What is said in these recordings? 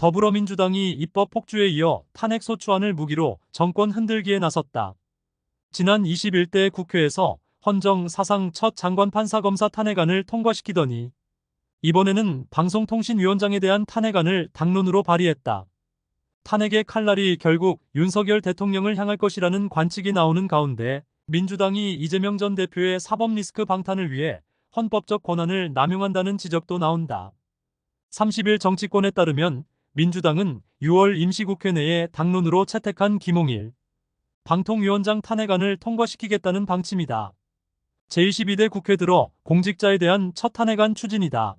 더불어민주당이 입법 폭주에 이어 탄핵 소추안을 무기로 정권 흔들기에 나섰다. 지난 21대 국회에서 헌정 사상 첫 장관 판사 검사 탄핵안을 통과시키더니 이번에는 방송통신위원장에 대한 탄핵안을 당론으로 발의했다. 탄핵의 칼날이 결국 윤석열 대통령을 향할 것이라는 관측이 나오는 가운데 민주당이 이재명 전 대표의 사법 리스크 방탄을 위해 헌법적 권한을 남용한다는 지적도 나온다. 30일 정치권에 따르면 민주당은 6월 임시국회 내에 당론으로 채택한 김홍일 방통위원장 탄핵안을 통과시키겠다는 방침이다. 제22대 국회 들어 공직자에 대한 첫 탄핵안 추진이다.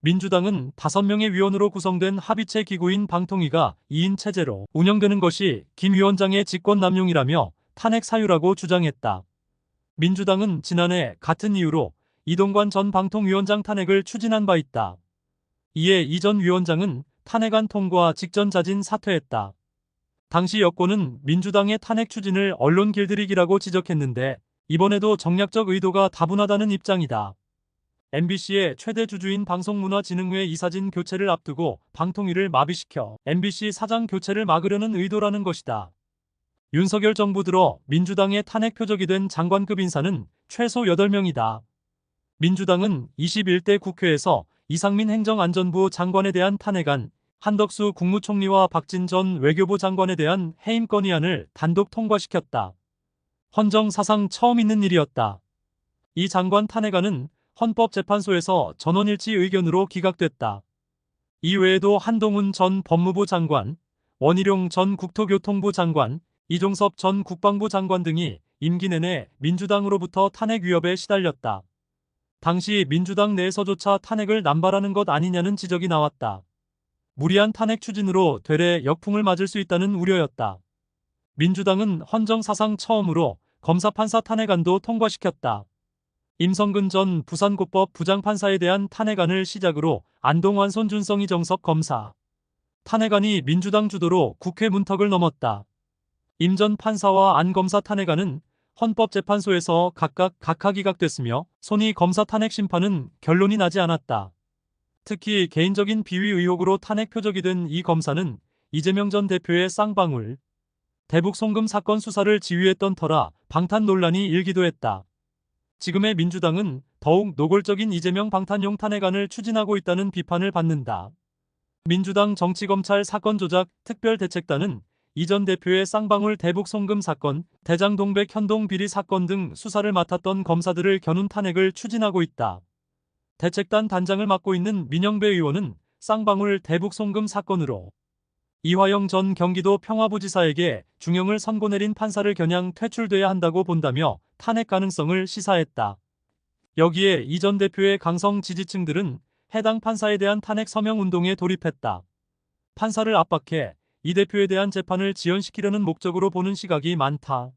민주당은 5명의 위원으로 구성된 합의체 기구인 방통위가 2인 체제로 운영되는 것이 김 위원장의 직권남용이라며 탄핵 사유라고 주장했다. 민주당은 지난해 같은 이유로 이동관 전 방통위원장 탄핵을 추진한 바 있다. 이에 이 전 위원장은 탄핵안 통과 직전 자진 사퇴했다. 당시 여권은 민주당의 탄핵 추진을 언론 길들이기라고 지적했는데 이번에도 정략적 의도가 다분하다는 입장이다. MBC의 최대 주주인 방송문화진흥회 이사진 교체를 앞두고 방통위를 마비시켜 MBC 사장 교체를 막으려는 의도라는 것이다. 윤석열 정부 들어 민주당의 탄핵 표적이 된 장관급 인사는 최소 8명이다. 민주당은 21대 국회에서 이상민 행정안전부 장관에 대한 탄핵안, 한덕수 국무총리와 박진 전 외교부 장관에 대한 해임 건의안을 단독 통과시켰다. 헌정 사상 처음 있는 일이었다. 이 장관 탄핵안은 헌법재판소에서 전원일치 의견으로 기각됐다. 이 외에도 한동훈 전 법무부 장관, 원희룡 전 국토교통부 장관, 이종섭 전 국방부 장관 등이 임기 내내 민주당으로부터 탄핵 위협에 시달렸다. 당시 민주당 내에서조차 탄핵을 남발하는 것 아니냐는 지적이 나왔다. 무리한 탄핵 추진으로 되레 역풍을 맞을 수 있다는 우려였다. 민주당은 헌정 사상 처음으로 검사 판사 탄핵안도 통과시켰다. 임성근 전 부산고법 부장판사에 대한 탄핵안을 시작으로 안동환 손준성 이정석 검사 탄핵안이 민주당 주도로 국회 문턱을 넘었다. 임 전 판사와 안 검사 탄핵안은 헌법재판소에서 각각 각하기각됐으며 손희 검사 탄핵 심판은 결론이 나지 않았다. 특히 개인적인 비위 의혹으로 탄핵 표적이 된 이 검사는 이재명 전 대표의 쌍방울 대북 송금 사건 수사를 지휘했던 터라 방탄 논란이 일기도 했다. 지금의 민주당은 더욱 노골적인 이재명 방탄용 탄핵안을 추진하고 있다는 비판을 받는다. 민주당 정치검찰 사건조작 특별대책단은 이 전 대표의 쌍방울 대북 송금 사건, 대장동백 현동 비리 사건 등 수사를 맡았던 검사들을 겨눈 탄핵을 추진하고 있다. 대책단 단장을 맡고 있는 민영배 의원은 쌍방울 대북 송금 사건으로 이화영 전 경기도 평화부지사에게 중형을 선고 내린 판사를 겨냥 퇴출돼야 한다고 본다며 탄핵 가능성을 시사했다. 여기에 이 전 대표의 강성 지지층들은 해당 판사에 대한 탄핵 서명 운동에 돌입했다. 판사를 압박해 이 대표에 대한 재판을 지연시키려는 목적으로 보는 시각이 많다.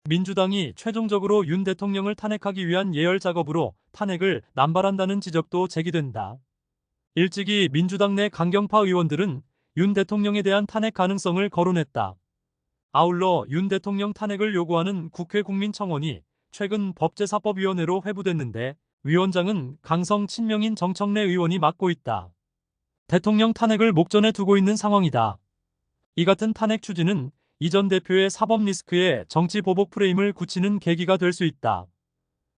민주당이 최종적으로 윤 대통령을 탄핵하기 위한 예열 작업으로 탄핵을 남발한다는 지적도 제기된다. 일찍이 민주당 내 강경파 의원들은 윤 대통령에 대한 탄핵 가능성을 거론했다. 아울러 윤 대통령 탄핵을 요구하는 국회 국민청원이 최근 법제사법위원회로 회부됐는데 위원장은 강성 친명인 정청래 의원이 맡고 있다. 대통령 탄핵을 목전에 두고 있는 상황이다. 이 같은 탄핵 추진은 이 전 대표의 사법 리스크에 정치 보복 프레임을 굳히는 계기가 될 수 있다.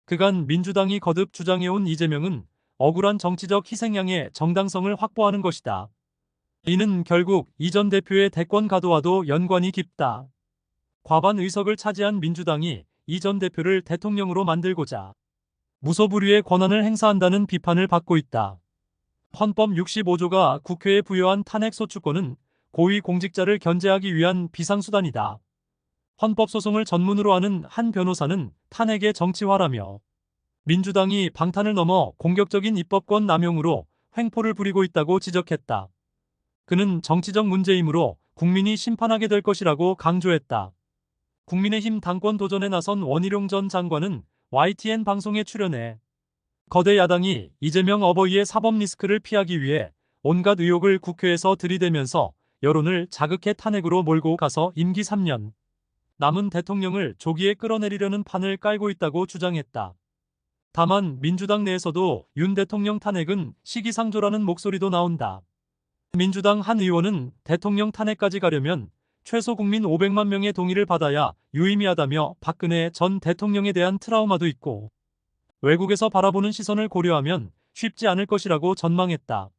그간 민주당이 거듭 주장해온 이재명은 억울한 정치적 희생양의 정당성을 확보하는 것이다. 이는 결국 이 전 대표의 대권 가도와도 연관이 깊다. 과반 의석을 차지한 민주당이 이 전 대표를 대통령으로 만들고자 무소불위의 권한을 행사한다는 비판을 받고 있다. 헌법 65조가 국회에 부여한 탄핵 소추권은 고위 공직자를 견제하기 위한 비상수단이다. 헌법소송을 전문으로 하는 한 변호사는 탄핵의 정치화라며 민주당이 방탄을 넘어 공격적인 입법권 남용으로 횡포를 부리고 있다고 지적했다. 그는 정치적 문제이므로 국민이 심판하게 될 것이라고 강조했다. 국민의힘 당권 도전에 나선 원희룡 전 장관은 YTN 방송에 출연해 거대 야당이 이재명 어버이의 사법 리스크를 피하기 위해 온갖 의혹을 국회에서 들이대면서 여론을 자극해 탄핵으로 몰고 가서 임기 3년 남은 대통령을 조기에 끌어내리려는 판을 깔고 있다고 주장했다. 다만 민주당 내에서도 윤 대통령 탄핵은 시기상조라는 목소리도 나온다. 민주당 한 의원은 대통령 탄핵까지 가려면 최소 국민 500만 명의 동의를 받아야 유의미하다며 박근혜 전 대통령에 대한 트라우마도 있고 외국에서 바라보는 시선을 고려하면 쉽지 않을 것이라고 전망했다.